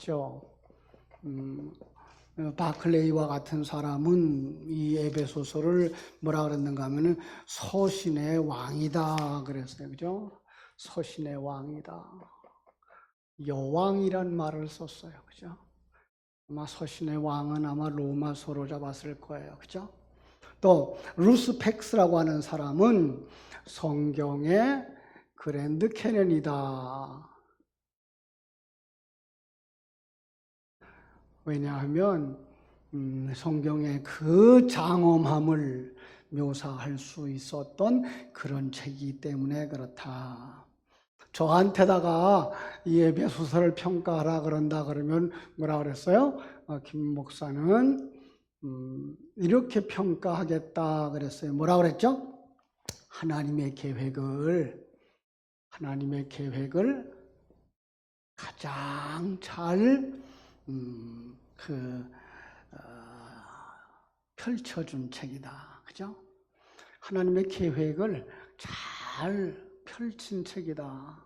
봤죠. 바클레이와 같은 사람은 이 에베소서를 뭐라 그랬는가 하면은 서신의 왕이다 그랬어요. 그죠? 서신의 왕이다. 여왕이란 말을 썼어요. 그죠? 아마 서신의 왕은 아마 로마서로 잡았을 거예요. 그죠? 또 루스 팩스라고 하는 사람은 성경의 그랜드 캐년이다. 왜냐하면 성경의 그 장엄함을 묘사할 수 있었던 그런 책이기 때문에 그렇다. 저한테다가 이 에베소서를 평가하라 그런다 그러면 뭐라 그랬어요? 김 목사는 이렇게 평가하겠다 그랬어요. 뭐라 그랬죠? 하나님의 계획을 가장 잘 펼쳐준 책이다. 그죠? 하나님의 계획을 잘 펼친 책이다.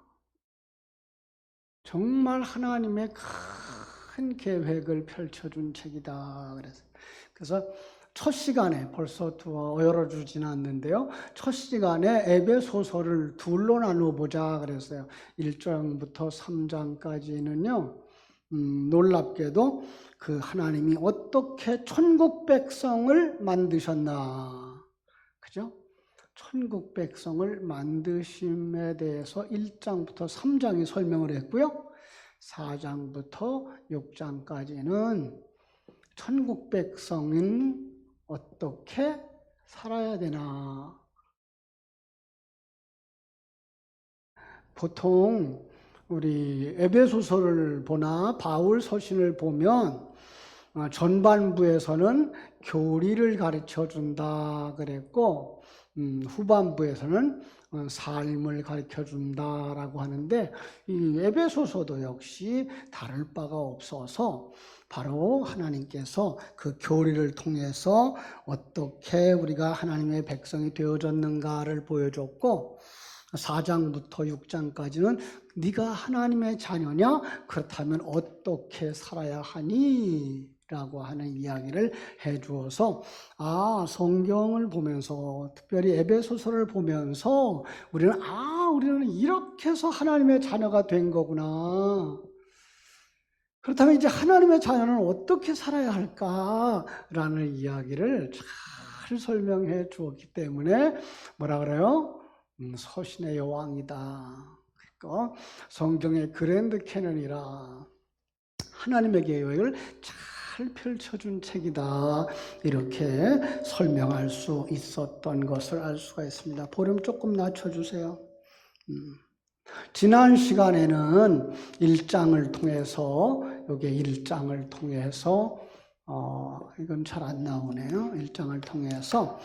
정말 하나님의 큰 계획을 펼쳐준 책이다. 그래서 첫 시간에 벌써 여러 주 지났는데요. 첫 시간에 에베소서를 둘로 나누어 보자 그랬어요. 1장부터 3장까지는요. 놀랍게도 그 하나님이 어떻게 천국 백성을 만드셨나. 그죠? 천국 백성을 만드심에 대해서 1장부터 3장이 설명을 했고요. 4장부터 6장까지는 천국 백성은 어떻게 살아야 되나. 보통 우리 에베소서를 보나 바울 서신을 보면 전반부에서는 교리를 가르쳐 준다 그랬고 후반부에서는 삶을 가르쳐 준다라고 하는데 이 에베소서도 역시 다를 바가 없어서 바로 하나님께서 그 교리를 통해서 어떻게 우리가 하나님의 백성이 되어졌는가를 보여줬고 4장부터 6장까지는 네가 하나님의 자녀냐? 그렇다면 어떻게 살아야 하니? 라고 하는 이야기를 해주어서 성경을 보면서 특별히 에베소서를 보면서 우리는 이렇게 해서 하나님의 자녀가 된 거구나. 그렇다면 이제 하나님의 자녀는 어떻게 살아야 할까라는 이야기를 잘 설명해 주었기 때문에 뭐라 그래요? 서신의 여왕이다. 그러니까 성경의 그랜드 캐넌이라 하나님의 계획을 잘 펼쳐준 책이다. 이렇게 설명할 수 있었던 것을 알 수가 있습니다. 볼륨 조금 낮춰주세요. 지난 시간에는 1장을 통해서 여기 1장을 통해서 이건 잘 안 나오네요. 1장을 통해서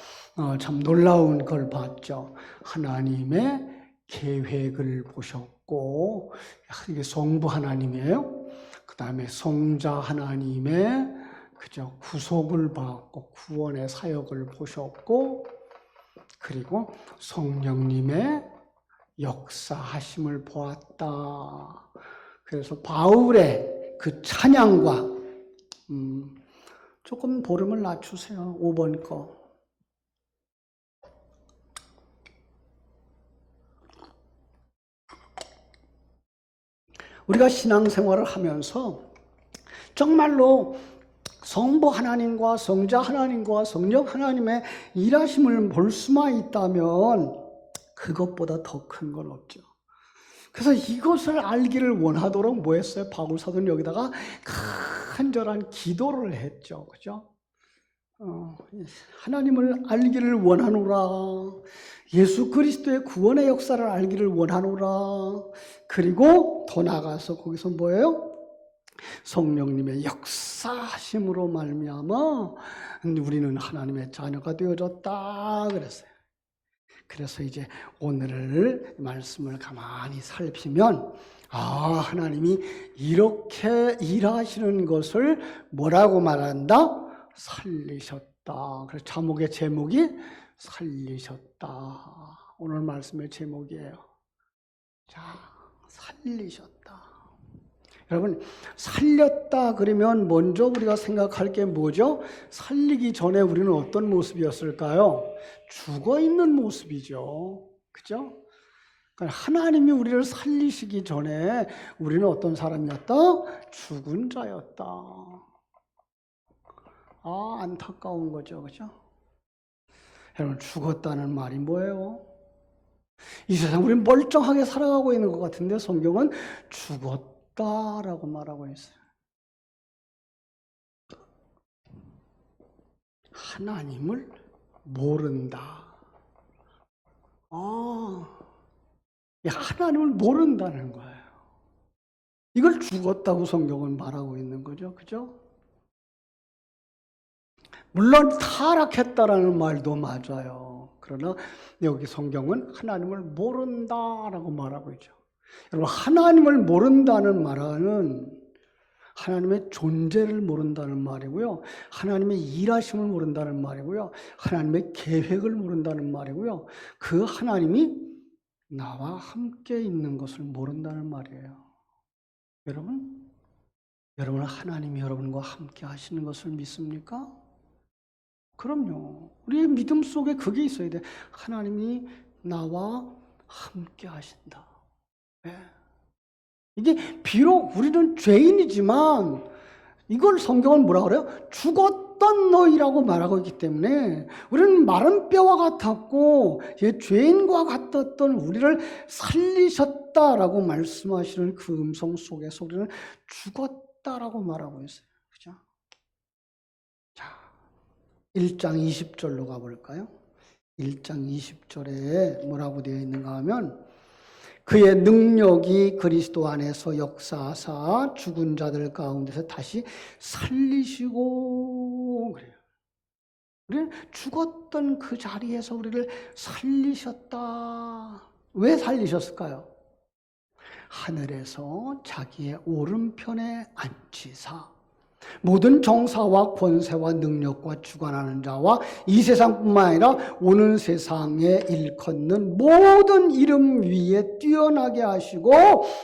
참 놀라운 걸 봤죠. 하나님의 계획을 보셨고 이게 성부 하나님이에요. 그 다음에 성자 하나님의 그저 구속을 받고 구원의 사역을 보셨고 그리고 성령님의 역사하심을 보았다. 그래서 바울의 그 찬양과 조금 볼륨을 낮추세요. 5번 거. 우리가 신앙생활을 하면서 정말로 성부 하나님과 성자 하나님과 성령 하나님의 일하심을 볼 수만 있다면 그것보다 더 큰 건 없죠. 그래서 이것을 알기를 원하도록 뭐 했어요? 바울 사도는 여기다가 간절한 기도를 했죠. 그죠? 하나님을 알기를 원하노라. 예수 그리스도의 구원의 역사를 알기를 원하노라. 그리고 더 나가서 거기서 뭐예요? 성령님의 역사하심으로 말미암아 우리는 하나님의 자녀가 되어졌다 그랬어요. 그래서 이제 오늘 말씀을 가만히 살피면 하나님이 이렇게 일하시는 것을 뭐라고 말한다? 살리셨다. 그래서 제목이 살리셨다. 오늘 말씀의 제목이에요. 자, 살리셨다. 여러분, 살렸다 그러면 먼저 우리가 생각할 게 뭐죠? 살리기 전에 우리는 어떤 모습이었을까요? 죽어 있는 모습이죠. 그죠? 그러니까 하나님이 우리를 살리시기 전에 우리는 어떤 사람이었다? 죽은 자였다. 아, 안타까운 거죠. 그죠? 여러분, 죽었다는 말이 뭐예요? 이 세상 우리는 멀쩡하게 살아가고 있는 것 같은데 성경은 죽었다라고 말하고 있어요. 하나님을 모른다. 하나님을 모른다는 거예요. 이걸 죽었다고 성경은 말하고 있는 거죠. 그죠? 물론 타락했다라는 말도 맞아요. 그러나 여기 성경은 하나님을 모른다라고 말하고 있죠. 여러분, 하나님을 모른다는 말은 하나님의 존재를 모른다는 말이고요. 하나님의 일하심을 모른다는 말이고요. 하나님의 계획을 모른다는 말이고요. 그 하나님이 나와 함께 있는 것을 모른다는 말이에요. 여러분은 하나님이 여러분과 함께 하시는 것을 믿습니까? 그럼요. 우리의 믿음 속에 그게 있어야 돼. 하나님이 나와 함께 하신다. 네. 이게 비록 우리는 죄인이지만 이걸 성경은 뭐라 그래요? 죽었던 너희라고 말하고 있기 때문에 우리는 마른 뼈와 같았고 죄인과 같았던 우리를 살리셨다라고 말씀하시는 그 음성 속에서 우리는 죽었다라고 말하고 있어요. 그죠? 자, 1장 20절로 가볼까요? 1장 20절에 뭐라고 되어 있는가 하면 그의 능력이 그리스도 안에서 역사하사 죽은 자들 가운데서 다시 살리시고 그래요. 우리는 죽었던 그 자리에서 우리를 살리셨다. 왜 살리셨을까요? 하늘에서 자기의 오른편에 앉히사 모든 정사와 권세와 능력과 주관하는 자와 이 세상뿐만 아니라 오는 세상에 일컫는 모든 이름 위에 뛰어나게 하시고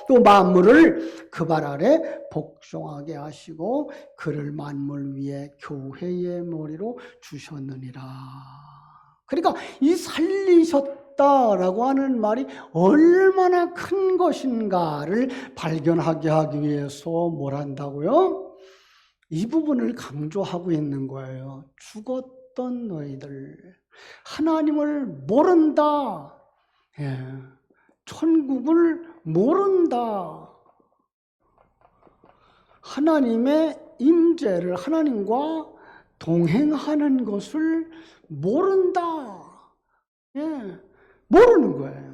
또 만물을 그 발 아래 복종하게 하시고 그를 만물 위에 교회의 머리로 주셨느니라. 그러니까 이 살리셨다라고 하는 말이 얼마나 큰 것인가를 발견하게 하기 위해서 뭘 한다고요? 이 부분을 강조하고 있는 거예요. 죽었던 너희들, 하나님을 모른다. 천국을 모른다. 하나님의 임재를, 하나님과 동행하는 것을 모른다. 모르는 거예요.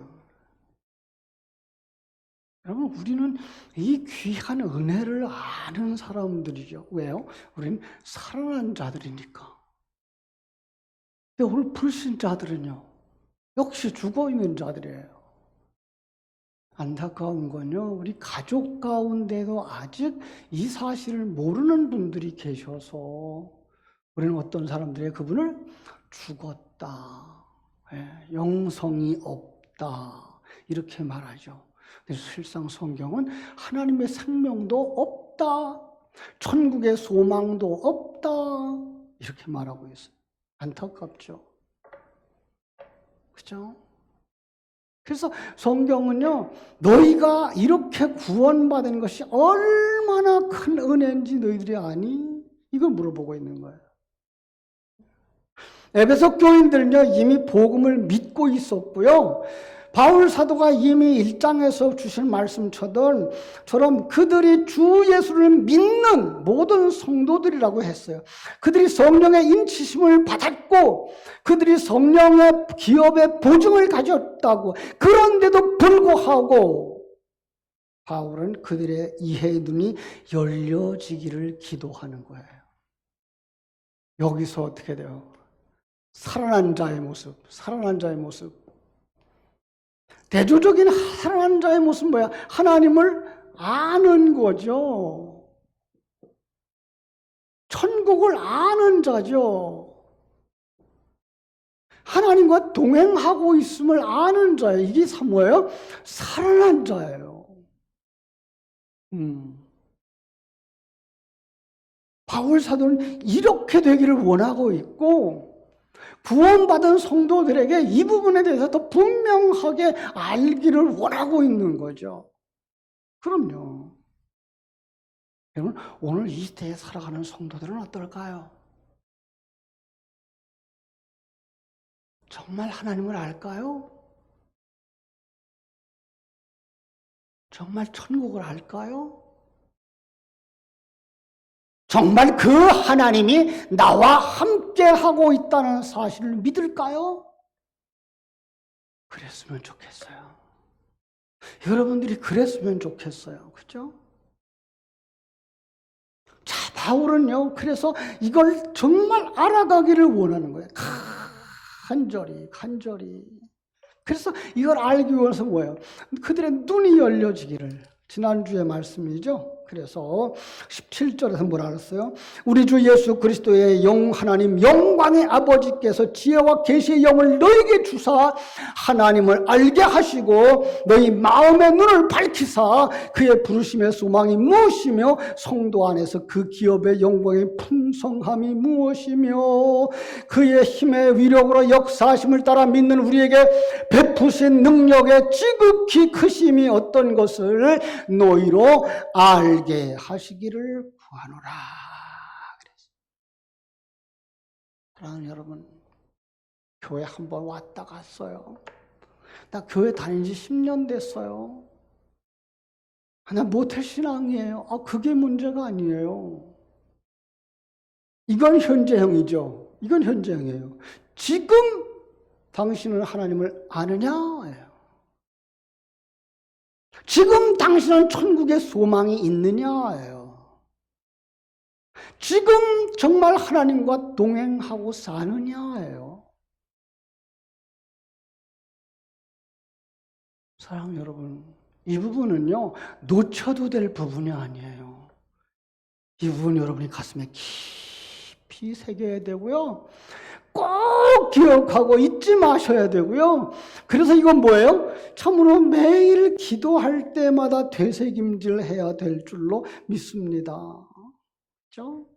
여러분, 우리는 이 귀한 은혜를 아는 사람들이죠. 왜요? 우리는 살아난 자들이니까. 근데 오늘 불신자들은요, 역시 죽어있는 자들이에요. 안타까운 건요, 우리 가족 가운데도 아직 이 사실을 모르는 분들이 계셔서 우리는 어떤 사람들의 그분을 죽었다, 영성이 없다, 이렇게 말하죠. 실상 성경은 하나님의 생명도 없다, 천국의 소망도 없다, 이렇게 말하고 있어요. 안타깝죠? 그죠? 그래서 성경은요, 너희가 이렇게 구원받은 것이 얼마나 큰 은혜인지 너희들이 아니? 이걸 물어보고 있는 거예요. 에베소 교인들은요, 이미 복음을 믿고 있었고요. 바울 사도가 이미 1장에서 주신 말씀처럼 그들이 주 예수를 믿는 모든 성도들이라고 했어요. 그들이 성령의 인치심을 받았고 그들이 성령의 기업의 보증을 가졌다고. 그런데도 불구하고 바울은 그들의 이해의 눈이 열려지기를 기도하는 거예요. 여기서 어떻게 돼요? 살아난 자의 모습, 살아난 자의 모습. 대조적인 살아난 자의 모습은 뭐야? 하나님을 아는 거죠. 천국을 아는 자죠. 하나님과 동행하고 있음을 아는 자예요. 이게 뭐예요? 살아난 자예요. 바울 사도는 이렇게 되기를 원하고 있고 구원받은 성도들에게 이 부분에 대해서 더 분명하게 알기를 원하고 있는 거죠. 그럼요. 여러분, 오늘 이 시대에 살아가는 성도들은 어떨까요? 정말 하나님을 알까요? 정말 천국을 알까요? 정말 그 하나님이 나와 함께하고 있다는 사실을 믿을까요? 그랬으면 좋겠어요. 여러분들이 그랬으면 좋겠어요. 그죠? 자, 바울은요, 그래서 이걸 정말 알아가기를 원하는 거예요. 간절히. 그래서 이걸 알기 위해서 뭐예요? 그들의 눈이 열려지기를. 지난주의 말씀이죠. 그래서 17절에서 뭐라 그랬어요? 우리 주 예수 그리스도의 하나님 영광의 아버지께서 지혜와 계시의 영을 너에게 주사 하나님을 알게 하시고 너희 마음의 눈을 밝히사 그의 부르심의 소망이 무엇이며 성도 안에서 그 기업의 영광의 풍성함이 무엇이며 그의 힘의 위력으로 역사하심을 따라 믿는 우리에게 베푸신 능력의 지극히 크심이 어떤 것을 너희로 알게 하시기를 구하노라. 사랑하는 여러분, 교회 한번 왔다 갔어요. 나 교회 다닌 지 10년 됐어요. 나 모태신앙이에요. 그게 문제가 아니에요. 이건 현재형이죠. 이건 현재형이에요. 지금 당신은 하나님을 아느냐예요. 지금 당신은 천국에 소망이 있느냐예요. 지금 정말 하나님과 동행하고 사느냐예요. 사랑하는 여러분, 이 부분은요, 놓쳐도 될 부분이 아니에요. 이 부분 여러분이 가슴에 깊이 새겨야 되고요. 꼭 기억하고 잊지 마셔야 되고요. 그래서 이건 뭐예요? 참으로 매일 기도할 때마다 되새김질 해야 될 줄로 믿습니다. 그렇죠?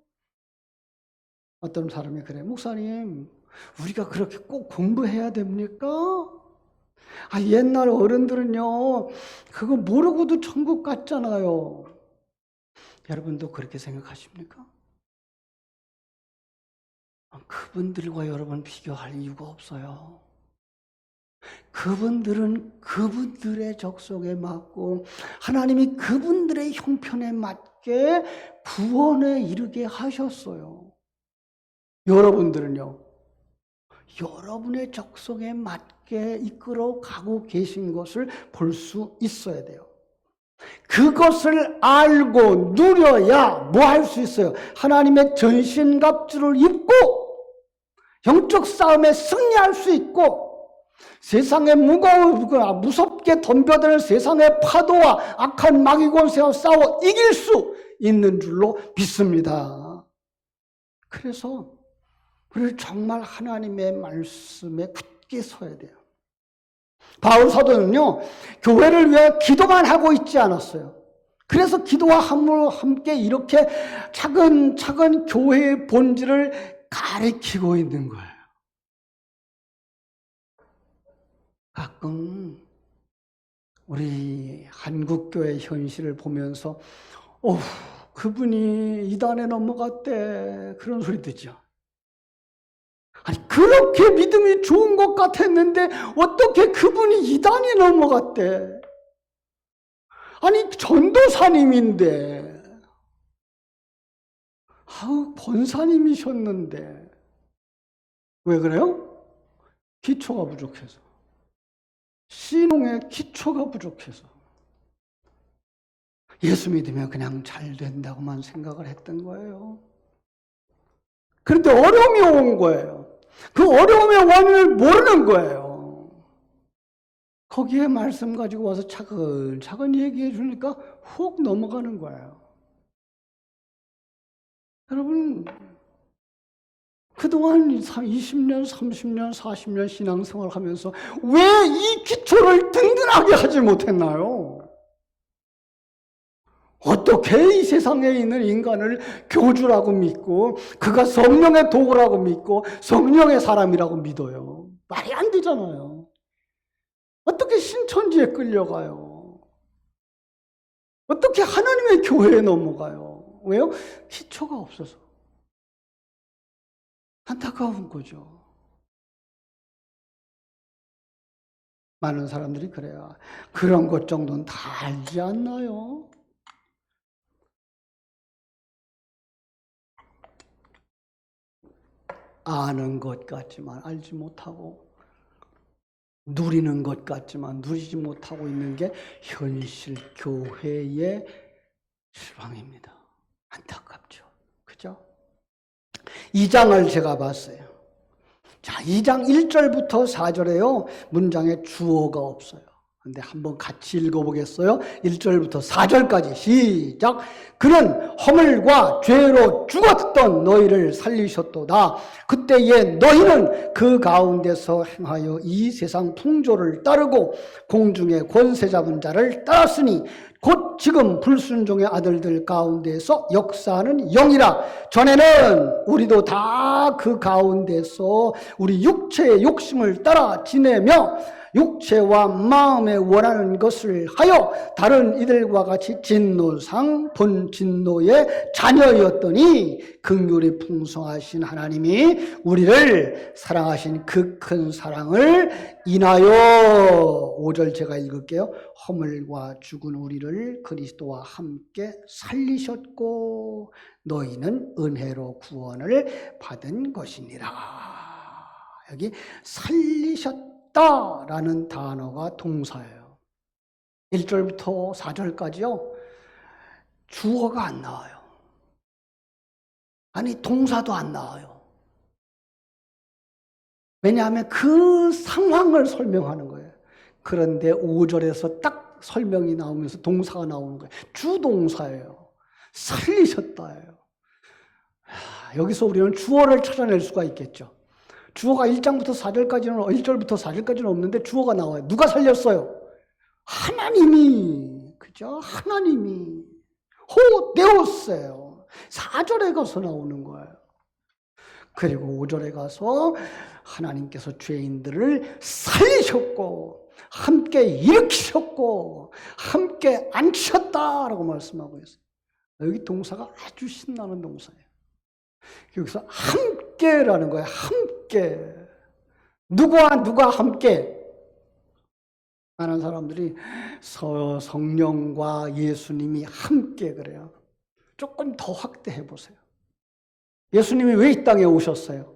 어떤 사람이 그래, 목사님, 우리가 그렇게 꼭 공부해야 됩니까? 옛날 어른들은요, 그거 모르고도 천국 갔잖아요. 여러분도 그렇게 생각하십니까? 그분들과 여러분 비교할 이유가 없어요. 그분들은 그분들의 적성에 맞고 하나님이 그분들의 형편에 맞게 구원에 이르게 하셨어요. 여러분들은요, 여러분의 적성에 맞게 이끌어 가고 계신 것을 볼 수 있어야 돼요. 그것을 알고 누려야 뭐 할 수 있어요? 하나님의 전신갑주를 입고 영적 싸움에 승리할 수 있고 세상에 무섭게 덤벼드는 세상의 파도와 악한 마귀 권세와 싸워 이길 수 있는 줄로 믿습니다. 그래서 우리는 정말 하나님의 말씀에 굳게 서야 돼요. 바울 사도는요, 교회를 위해 기도만 하고 있지 않았어요. 그래서 기도와 함께 이렇게 차근차근 교회의 본질을 가리키고 있는 거예요. 가끔 우리 한국교회 현실을 보면서 그분이 이단에 넘어갔대 그런 소리 듣죠. 그렇게 믿음이 좋은 것 같았는데 어떻게 그분이 이단에 넘어갔대? 전도사님인데 권사님이셨는데 왜 그래요? 기초가 부족해서. 신앙의 기초가 부족해서. 예수 믿으면 그냥 잘 된다고만 생각을 했던 거예요. 그런데 어려움이 온 거예요. 그 어려움의 원인을 모르는 거예요. 거기에 말씀 가지고 와서 차근차근 얘기해 주니까 훅 넘어가는 거예요. 여러분, 그동안 20년, 30년, 40년 신앙생활 하면서 왜 이 기초를 든든하게 하지 못했나요? 어떻게 이 세상에 있는 인간을 교주라고 믿고 그가 성령의 도구라고 믿고 성령의 사람이라고 믿어요? 말이 안 되잖아요. 어떻게 신천지에 끌려가요? 어떻게 하나님의 교회에 넘어가요? 왜요? 기초가 없어서. 안타까운 거죠. 많은 사람들이 그래요. 그런 것 정도는 다 알지 않나요? 아는 것 같지만 알지 못하고, 누리는 것 같지만 누리지 못하고 있는 게 현실 교회의 실황입니다. 안타깝죠. 그죠? 2장을 제가 봤어요. 자, 2장 1절부터 4절에요. 문장에 주어가 없어요. 근데 한번 같이 읽어보겠어요. 1절부터 4절까지 시작. 그는 허물과 죄로 죽었던 너희를 살리셨도다. 그때에 너희는 그 가운데서 행하여 이 세상 풍조를 따르고 공중의 권세 잡은 자를 따랐으니 곧 지금 불순종의 아들들 가운데서 역사하는 영이라. 전에는 우리도 다 그 가운데서 우리 육체의 욕심을 따라 지내며 육체와 마음에 원하는 것을 하여 다른 이들과 같이 진노상 본진노의 자녀였더니 긍휼이 풍성하신 하나님이 우리를 사랑하신 그 큰 사랑을 인하여 5절 제가 읽을게요. 허물과 죽은 우리를 그리스도와 함께 살리셨고 너희는 은혜로 구원을 받은 것이니라. 여기 살리셨다 라는 단어가 동사예요. 1절부터 4절까지요. 주어가 안 나와요. 아니 동사도 안 나와요. 왜냐하면 그 상황을 설명하는 거예요. 그런데 5절에서 딱 설명이 나오면서 동사가 나오는 거예요. 주동사예요. 살리셨다예요. 여기서 우리는 주어를 찾아낼 수가 있겠죠. 주어가 1절부터 4절까지는 없는데 주어가 나와요. 누가 살렸어요? 하나님이. 그죠? 하나님이. 데오스예요. 4절에 가서 나오는 거예요. 그리고 5절에 가서 하나님께서 죄인들을 살리셨고 함께 일으키셨고 함께 앉히셨다라고 말씀하고 있어요. 여기 동사가 아주 신나는 동사예요. 여기서 함께라는 거예요. 함께. 누구와 누가 함께? 많은 사람들이 성령과 예수님이 함께 그래요. 조금 더 확대해 보세요. 예수님이 왜 이 땅에 오셨어요?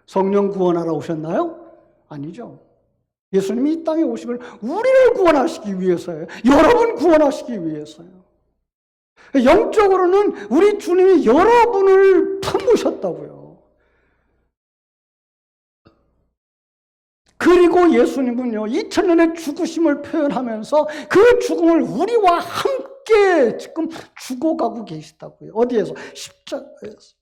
성령 구원하러 오셨나요? 아니죠. 예수님이 이 땅에 오신 걸 우리를 구원하시기 위해서예요. 여러분 구원하시기 위해서요. 영적으로는 우리 주님이 여러분을 품으셨다고요. 그리고 예수님은요, 2000년의 죽으심을 표현하면서 그 죽음을 우리와 함께 지금 죽어가고 계시다고요. 어디에서? 십자가에서.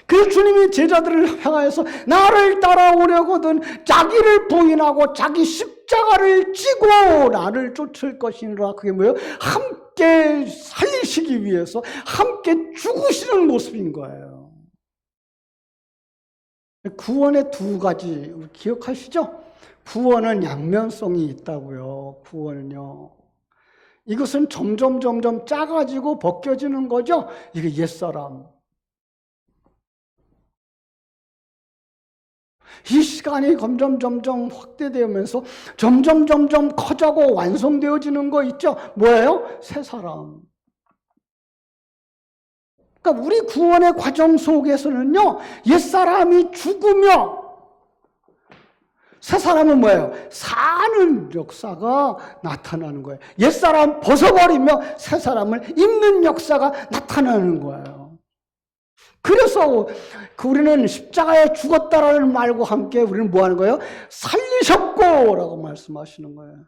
그 주님이 제자들을 향하여서 나를 따라오려거든 자기를 부인하고 자기 십자가를 지고 나를 쫓을 것이니라. 그게 뭐예요? 함께 살리시기 위해서 함께 죽으시는 모습인 거예요. 구원의 두 가지 기억하시죠? 구원은 양면성이 있다고요. 구원은요. 이것은 점점 작아지고 벗겨지는 거죠. 이게 옛사람. 이 시간이 점점 확대되면서 점점 커져고 완성되어지는 거 있죠? 뭐예요? 새 사람. 그러니까 우리 구원의 과정 속에서는요, 옛사람이 죽으며 새 사람은 뭐예요? 사는 역사가 나타나는 거예요. 옛사람 벗어버리며 새 사람을 입는 역사가 나타나는 거예요. 그래서 우리는 십자가에 죽었다라는 말과 함께 우리는 뭐 하는 거예요? 살리셨고라고 말씀하시는 거예요.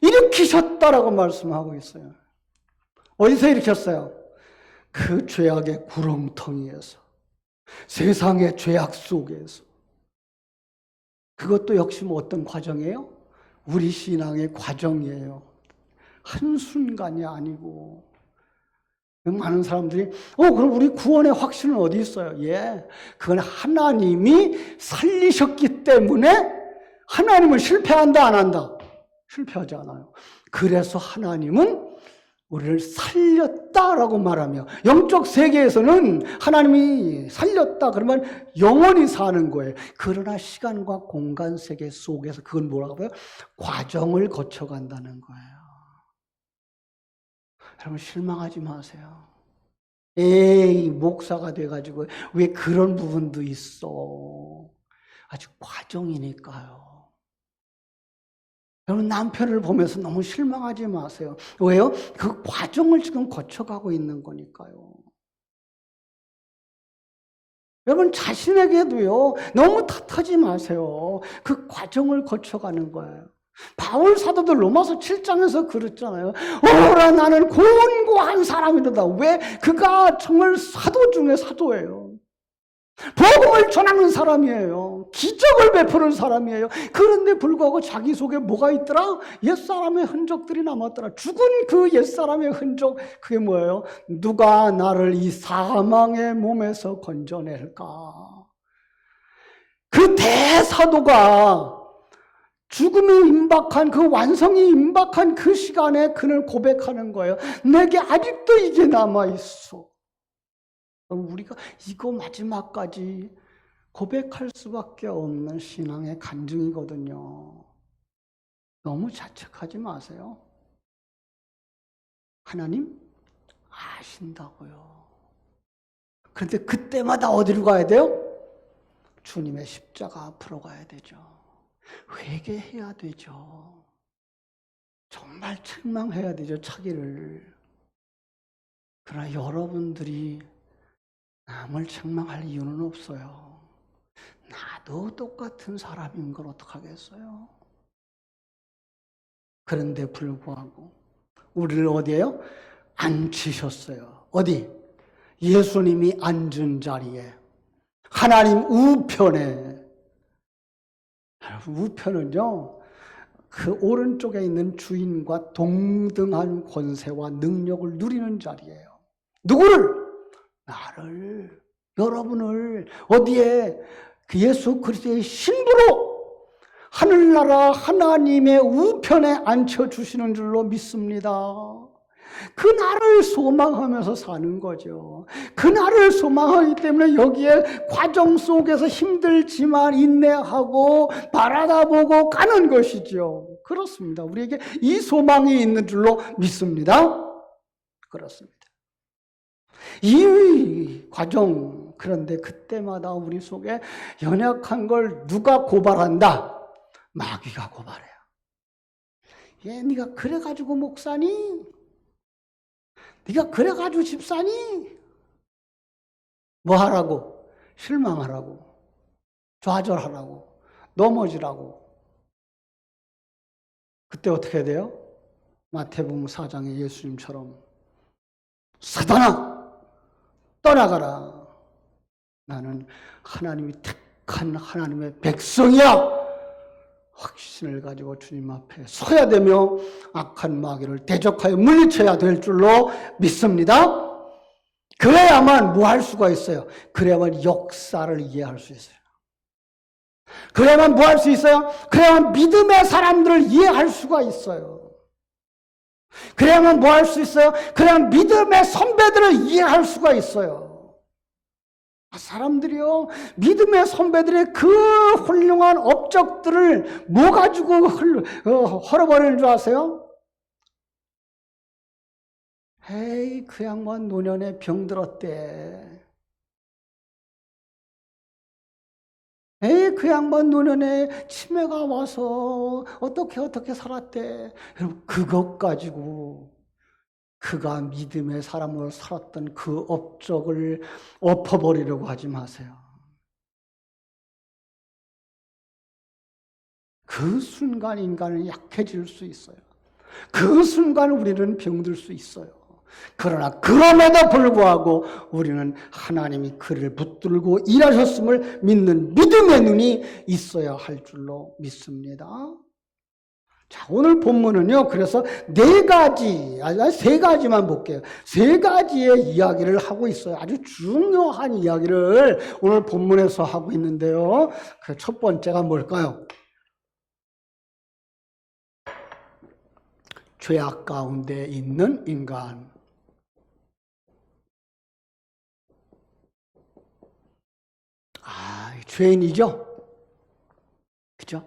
일으키셨다라고 말씀하고 있어요. 어디서 일으켰어요? 그 죄악의 구렁텅이에서, 세상의 죄악 속에서. 그것도 역시 뭐 어떤 과정이에요? 우리 신앙의 과정이에요. 한순간이 아니고. 많은 사람들이 그럼 우리 구원의 확신은 어디 있어요? 예, 그건 하나님이 살리셨기 때문에. 하나님은 실패한다 안 한다? 실패하지 않아요. 그래서 하나님은 우리를 살렸다라고 말하며, 영적 세계에서는 하나님이 살렸다 그러면 영원히 사는 거예요. 그러나 시간과 공간 세계 속에서 그건 뭐라고 해요? 과정을 거쳐간다는 거예요. 여러분 실망하지 마세요. 에이, 목사가 돼가지고 왜 그런 부분도 있어. 아직 과정이니까요. 여러분 남편을 보면서 너무 실망하지 마세요. 왜요? 그 과정을 지금 거쳐가고 있는 거니까요. 여러분 자신에게도요, 너무 탓하지 마세요. 그 과정을 거쳐가는 거예요. 바울 사도도 로마서 7장에서 그랬잖아요. 오라 나는 곤고한 사람이로다. 왜? 그가 정말 사도 중에 사도예요. 복음을 전하는 사람이에요. 기적을 베푸는 사람이에요. 그런데 불구하고 자기 속에 뭐가 있더라? 옛사람의 흔적들이 남았더라. 죽은 그 옛사람의 흔적, 그게 뭐예요? 누가 나를 이 사망의 몸에서 건져낼까? 그 대사도가 죽음이 임박한, 그 완성이 임박한 그 시간에 그는 고백하는 거예요. 내게 아직도 이게 남아있어. 우리가 이거 마지막까지 고백할 수밖에 없는 신앙의 간증이거든요. 너무 자책하지 마세요. 하나님 아신다고요. 그런데 그때마다 어디로 가야 돼요? 주님의 십자가 앞으로 가야 되죠. 회개해야 되죠. 정말 책망해야 되죠, 자기를. 그러나 여러분들이 남을 책망할 이유는 없어요. 나도 똑같은 사람인 걸 어떡하겠어요? 그런데 불구하고 우리를 어디에요? 앉히셨어요. 어디? 예수님이 앉은 자리에, 하나님 우편에. 우편은요, 그 오른쪽에 있는 주인과 동등한 권세와 능력을 누리는 자리예요. 누구를? 나를, 여러분을. 어디에? 그 예수 그리스도의 신부로 하늘나라 하나님의 우편에 앉혀주시는 줄로 믿습니다. 그 날을 소망하면서 사는 거죠. 그 날을 소망하기 때문에 여기에 과정 속에서 힘들지만 인내하고 바라다보고 가는 것이죠. 그렇습니다. 우리에게 이 소망이 있는 줄로 믿습니다. 그렇습니다. 이 과정, 그런데 그때마다 우리 속에 연약한 걸 누가 고발한다? 마귀가 고발해요. 얘 네가 그래가지고 목사니? 네가 그래가지고 집사니? 뭐 하라고? 실망하라고, 좌절하라고, 넘어지라고. 그때 어떻게 돼요? 마태복음 4장의 예수님처럼 사단아 떠나가라. 나는 하나님이 택한 하나님의 백성이야. 확신을 가지고 주님 앞에 서야 되며 악한 마귀를 대적하여 물리쳐야 될 줄로 믿습니다. 그래야만 뭐 할 수가 있어요? 그래야만 역사를 이해할 수 있어요. 그래야만 뭐 할 수 있어요? 그래야만 믿음의 사람들을 이해할 수가 있어요. 그래야만 뭐 할 수 있어요? 그래야만 믿음의 선배들을 이해할 수가 있어요. 사람들이요, 믿음의 선배들의 그 훌륭한 업적들을 뭐 가지고 헐어버리는 줄 아세요? 에이, 그 양반 노년에 병들었대. 에이, 그 양반 노년에 치매가 와서 어떻게 살았대. 여러분, 그것 가지고 그가 믿음의 사람으로 살았던 그 업적을 엎어버리려고 하지 마세요. 그 순간 인간은 약해질 수 있어요. 그 순간 우리는 병들 수 있어요. 그러나 그럼에도 불구하고 우리는 하나님이 그를 붙들고 일하셨음을 믿는 믿음의 눈이 있어야 할 줄로 믿습니다. 자, 오늘 본문은요, 그래서 네 가지, 아니, 세 가지만 볼게요. 세 가지의 이야기를 하고 있어요. 아주 중요한 이야기를 오늘 본문에서 하고 있는데요. 그 첫 번째가 뭘까요? 죄악 가운데 있는 인간. 죄인이죠? 그죠?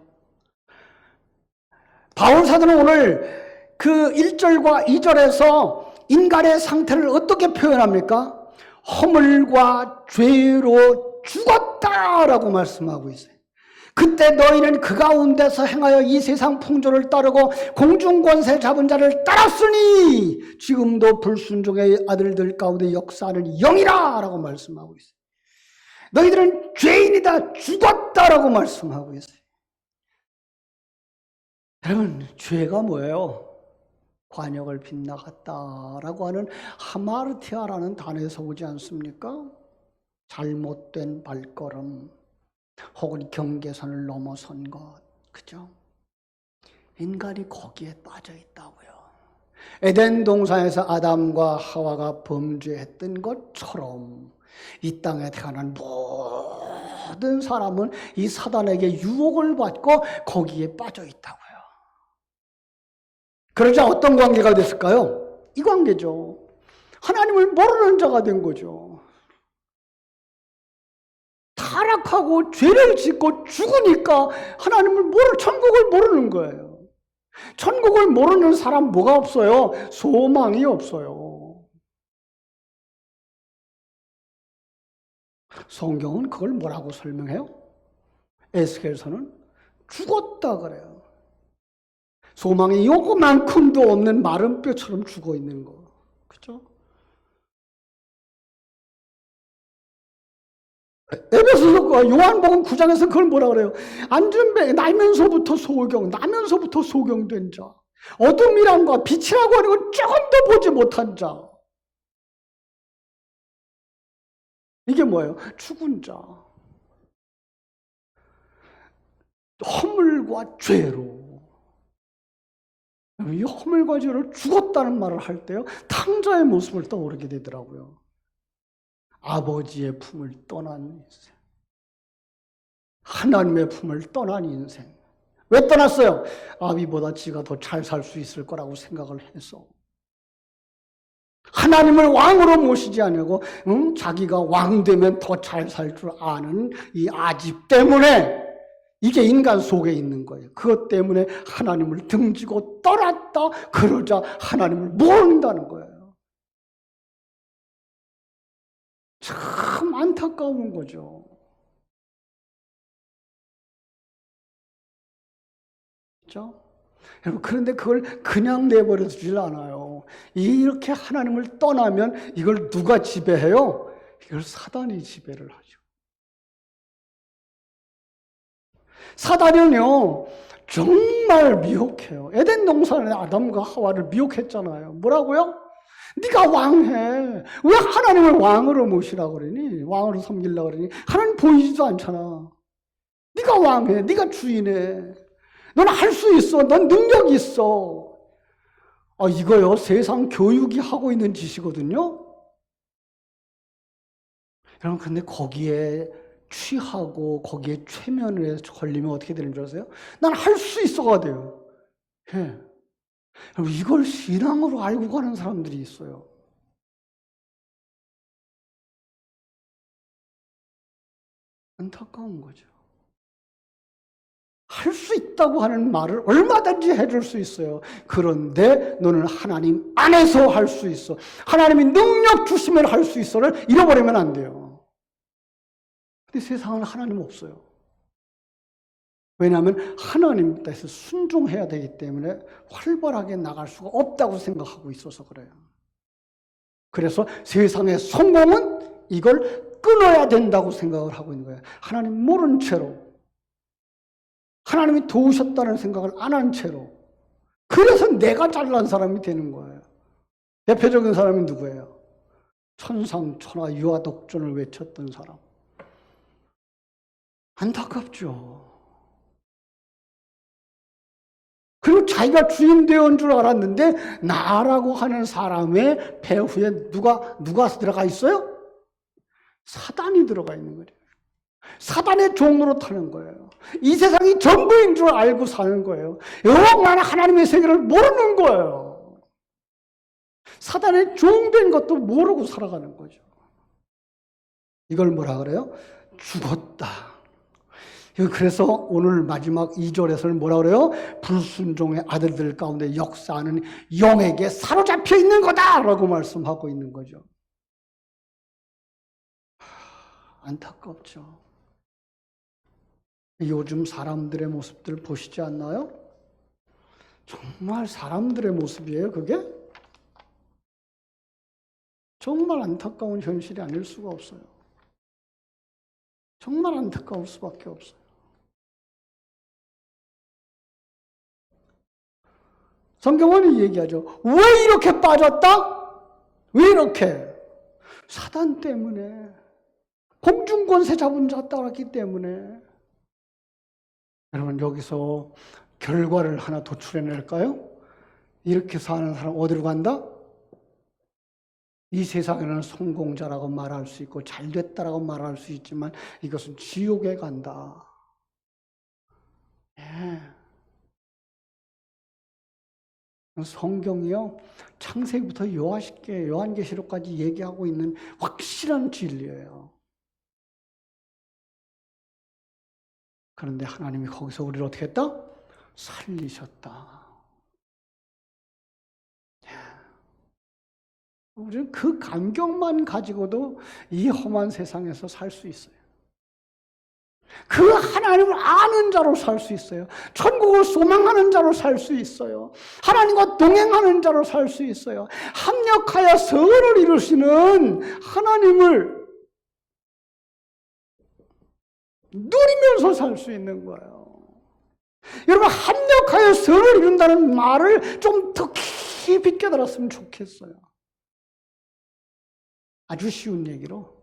바울 사도는 오늘 그 1절과 2절에서 인간의 상태를 어떻게 표현합니까? 허물과 죄로 죽었다라고 말씀하고 있어요. 그때 너희는 그 가운데서 행하여 이 세상 풍조를 따르고 공중권세 잡은 자를 따랐으니 지금도 불순종의 아들들 가운데 역사하는 영이라 라고 말씀하고 있어요. 너희들은 죄인이다, 죽었다라고 말씀하고 있어요. 여러분, 죄가 뭐예요? 관역을 빗나갔다라고 하는 하마르티아라는 단어에서 오지 않습니까? 잘못된 발걸음 혹은 경계선을 넘어선 것, 그죠? 인간이 거기에 빠져 있다고요. 에덴 동산에서 아담과 하와가 범죄했던 것처럼 이 땅에 태어난 모든 사람은 이 사단에게 유혹을 받고 거기에 빠져 있다고요. 그러자 어떤 관계가 됐을까요? 이 관계죠. 하나님을 모르는 자가 된 거죠. 타락하고 죄를 짓고 죽으니까 천국을 모르는 거예요. 천국을 모르는 사람 뭐가 없어요? 소망이 없어요. 성경은 그걸 뭐라고 설명해요? 에스겔서는 죽었다 그래요. 소망이 요거만큼도 없는 마른 뼈처럼 죽어 있는 거. 그죠? 에베소서 요한복음 9장에서 그걸 뭐라 그래요? 안전배 나면서부터 소경된 자. 어둠이란과 빛이라고 하는 건 조금도 보지 못한 자. 이게 뭐예요? 죽은 자. 허물과 죄로. 이 허물과 죄로 죽었다는 말을 할 때요, 탕자의 모습을 떠오르게 되더라고요. 아버지의 품을 떠난 인생. 하나님의 품을 떠난 인생. 왜 떠났어요? 아비보다 지가 더 잘 살 수 있을 거라고 생각을 해서. 하나님을 왕으로 모시지 않고 자기가 왕 되면 더 잘 살 줄 아는 이 아집 때문에 이게 인간 속에 있는 거예요. 그것 때문에 하나님을 등지고 떠났다. 그러자 하나님을 모른다는 거예요. 참 안타까운 거죠. 그렇죠? 여러분, 그런데 그걸 그냥 내버려두질 않아요. 이렇게 하나님을 떠나면 이걸 누가 지배해요? 이걸 사단이 지배를 하죠. 사단은요, 정말 미혹해요. 에덴 동산에 아담과 하와를 미혹했잖아요. 뭐라고요? 네가 왕해. 왜 하나님을 왕으로 모시라고 그러니? 왕으로 섬기려고 그러니? 하나님 보이지도 않잖아. 네가 왕해. 네가 주인해. 넌 할 수 있어. 넌 능력이 있어. 이거요, 세상 교육이 하고 있는 짓이거든요. 여러분, 근데 거기에 취하고 거기에 최면에 걸리면 어떻게 되는 줄 아세요? 난 할 수 있어가 돼요. 예. 이걸 신앙으로 알고 가는 사람들이 있어요. 안타까운 거죠. 할 수 있다고 하는 말을 얼마든지 해줄 수 있어요. 그런데 너는 하나님 안에서 할 수 있어. 하나님이 능력 주시면 할 수 있어를 잃어버리면 안 돼요. 근데 세상은 하나님 없어요. 왜냐하면 하나님 뜻에 순종해야 되기 때문에 활발하게 나갈 수가 없다고 생각하고 있어서 그래요. 그래서 세상의 성공은 이걸 끊어야 된다고 생각을 하고 있는 거예요. 하나님 모른 채로, 하나님이 도우셨다는 생각을 안 한 채로. 그래서 내가 잘난 사람이 되는 거예요. 대표적인 사람이 누구예요? 천상천하 유아독존을 외쳤던 사람. 안타깝죠. 그리고 자기가 주인 되었는 줄 알았는데 나라고 하는 사람의 배후에 누가 들어가 있어요? 사단이 들어가 있는 거죠. 사단의 종으로 타는 거예요. 이 세상이 전부인 줄 알고 사는 거예요. 영원한 하나님의 세계를 모르는 거예요. 사단의 종된 것도 모르고 살아가는 거죠. 이걸 뭐라 그래요? 죽었다. 그래서 오늘 마지막 2절에서는 뭐라 그래요? 불순종의 아들들 가운데 역사하는 영에게 사로잡혀 있는 거다라고 말씀하고 있는 거죠. 안타깝죠. 요즘 사람들의 모습들 보시지 않나요? 정말 사람들의 모습이에요, 그게? 정말 안타까운 현실이 아닐 수가 없어요. 정말 안타까울 수밖에 없어요. 성경은 얘기하죠. 왜 이렇게 빠졌다? 왜 이렇게? 사단 때문에. 공중권세 잡은 자 따랐기 때문에. 여러분 여기서 결과를 하나 도출해낼까요? 이렇게 사는 사람 어디로 간다? 이 세상에는 성공자라고 말할 수 있고 잘됐다라고 말할 수 있지만 이것은 지옥에 간다. 예. 성경이요 창세기부터 요한계시록까지 얘기하고 있는 확실한 진리예요. 그런데 하나님이 거기서 우리를 어떻게 했다? 살리셨다. 우리는 그 감격만 가지고도 이 험한 세상에서 살 수 있어요. 그 하나님을 아는 자로 살 수 있어요. 천국을 소망하는 자로 살 수 있어요. 하나님과 동행하는 자로 살 수 있어요. 합력하여 선을 이루시는 하나님을 누리면서 살 수 있는 거예요. 여러분 합력하여 선을 이룬다는 말을 좀 더 깊이 깨달았으면 좋겠어요. 아주 쉬운 얘기로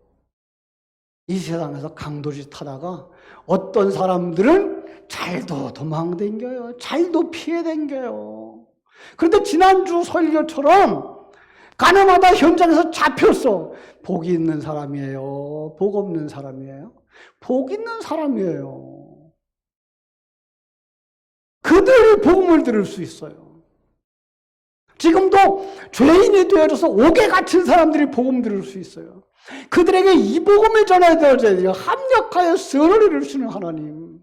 이 세상에서 강도짓 하다가 어떤 사람들은 잘도 도망댕겨요. 잘도 피해댕겨요. 그런데 지난주 설교처럼 가늠하다 현장에서 잡혔어. 복이 있는 사람이에요? 복 없는 사람이에요? 복 있는 사람이에요. 그들이 복음을 들을 수 있어요. 지금도 죄인이 되어져서 옥에 갇힌 사람들이 복음 들을 수 있어요. 그들에게 이 복음이 전해져야 돼요. 합력하여 선을 이루시는 하나님.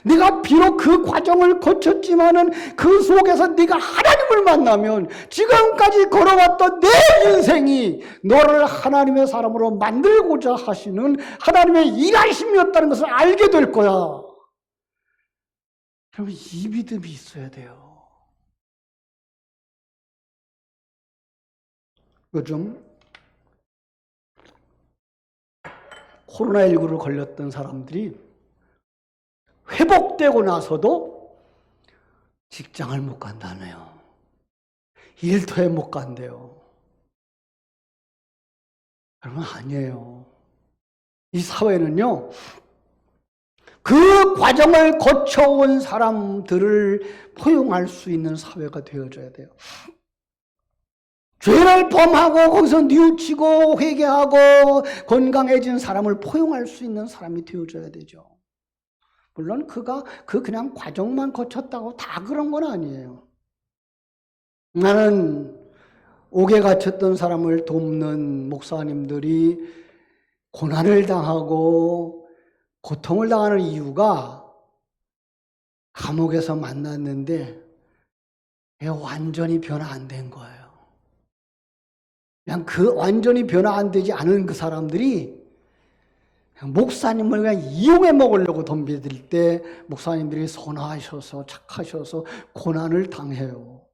네가 비록 그 과정을 거쳤지만은 그 속에서 네가 하나님을 만나면 지금까지 걸어왔던 내 인생이 너를 하나님의 사람으로 만들고자 하시는 하나님의 일하심이었다는 것을 알게 될 거야. 그럼 이 믿음이 있어야 돼요. 요즘 코로나19를 걸렸던 사람들이 회복되고 나서도 직장을 못 간다네요. 일터에 못 간대요. 여러분 아니에요. 이 사회는요. 그 과정을 거쳐온 사람들을 포용할 수 있는 사회가 되어져야 돼요. 죄를 범하고 거기서 뉘우치고 회개하고 건강해진 사람을 포용할 수 있는 사람이 되어져야 되죠. 물론 그가 그냥 과정만 거쳤다고 다 그런 건 아니에요. 나는 옥에 갇혔던 사람을 돕는 목사님들이 고난을 당하고 고통을 당하는 이유가 감옥에서 만났는데 완전히 변화 안 된 거예요. 그냥 그 완전히 변화 안 되지 않은 그 사람들이 목사님을 그냥 이용해 먹으려고 덤벼들 때 목사님들이 선하셔서 착하셔서 고난을 당해요.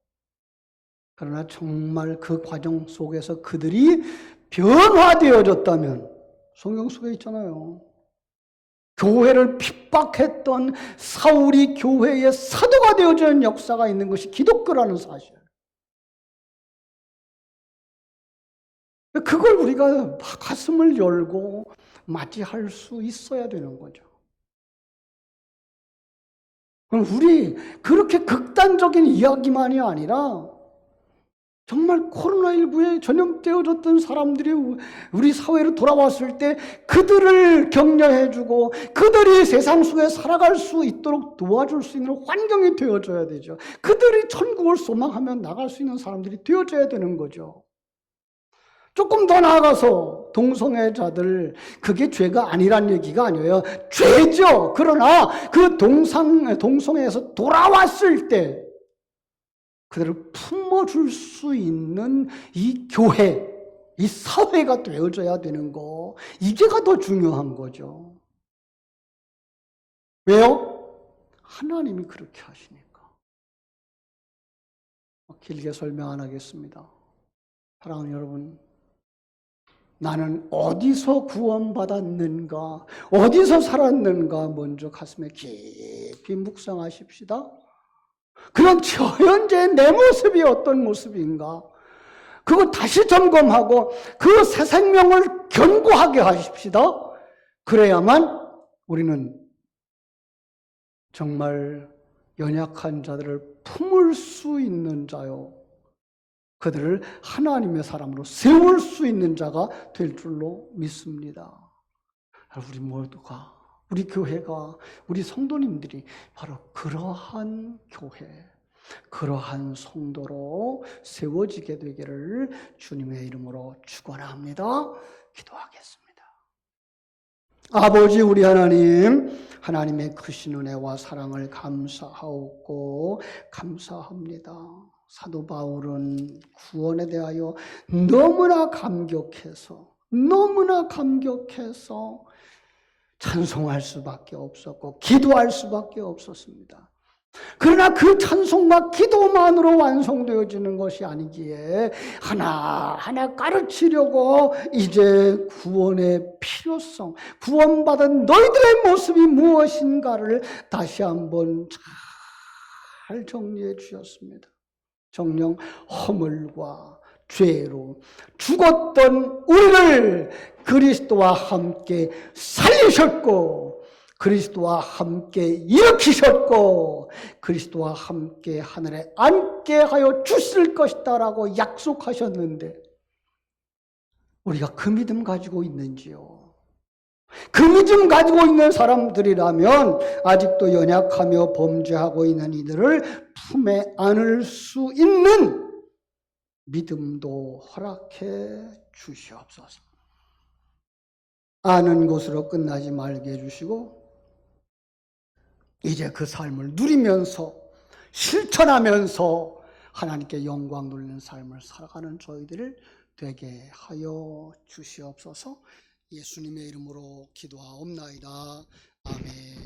그러나 정말 그 과정 속에서 그들이 변화되어졌다면 성경 속에 있잖아요. 교회를 핍박했던 사울이 교회의 사도가 되어지는 역사가 있는 것이 기독교라는 사실. 그걸 우리가 가슴을 열고 맞이할 수 있어야 되는 거죠. 우리 그렇게 극단적인 이야기만이 아니라 정말 코로나19에 전염되어졌던 사람들이 우리 사회로 돌아왔을 때 그들을 격려해주고 그들이 세상 속에 살아갈 수 있도록 도와줄 수 있는 환경이 되어줘야 되죠. 그들이 천국을 소망하며 나갈 수 있는 사람들이 되어줘야 되는 거죠. 조금 더 나아가서 동성애자들, 그게 죄가 아니란 얘기가 아니에요. 죄죠. 그러나 그 동성애에서 돌아왔을 때 그들을 품어줄 수 있는 이 교회, 이 사회가 되어져야 되는 거, 이게가 더 중요한 거죠. 왜요? 하나님이 그렇게 하시니까. 길게 설명 안 하겠습니다. 사랑하는 여러분, 나는 어디서 구원받았는가, 어디서 살았는가 먼저 가슴에 깊이 묵상하십시다. 그럼 저 현재 내 모습이 어떤 모습인가? 그거 다시 점검하고 그 새 생명을 견고하게 하십시다. 그래야만 우리는 정말 연약한 자들을 품을 수 있는 자요, 그들을 하나님의 사람으로 세울 수 있는 자가 될 줄로 믿습니다. 우리 모두가, 우리 교회가, 우리 성도님들이 바로 그러한 교회, 그러한 성도로 세워지게 되기를 주님의 이름으로 축원합니다. 기도하겠습니다. 아버지 우리 하나님, 하나님의 크신 은혜와 사랑을 감사하옵고 감사합니다. 사도 바울은 구원에 대하여 너무나 감격해서 찬송할 수밖에 없었고 기도할 수밖에 없었습니다. 그러나 그 찬송과 기도만으로 완성되어지는 것이 아니기에 하나하나 가르치려고 이제 구원의 필요성, 구원받은 너희들의 모습이 무엇인가를 다시 한번 잘 정리해 주셨습니다. 정녕 허물과 죄로 죽었던 우리를 그리스도와 함께 살리셨고, 그리스도와 함께 일으키셨고, 그리스도와 함께 하늘에 앉게 하여 주실 것이다라고 약속하셨는데 우리가 그 믿음 가지고 있는지요? 그 믿음 가지고 있는 사람들이라면 아직도 연약하며 범죄하고 있는 이들을 품에 안을 수 있는 믿음도 허락해 주시옵소서. 아는 것으로 끝나지 말게 해주시고 이제 그 삶을 누리면서 실천하면서 하나님께 영광 돌리는 삶을 살아가는 저희들을 되게 하여 주시옵소서. 예수님의 이름으로 기도하옵나이다. 아멘.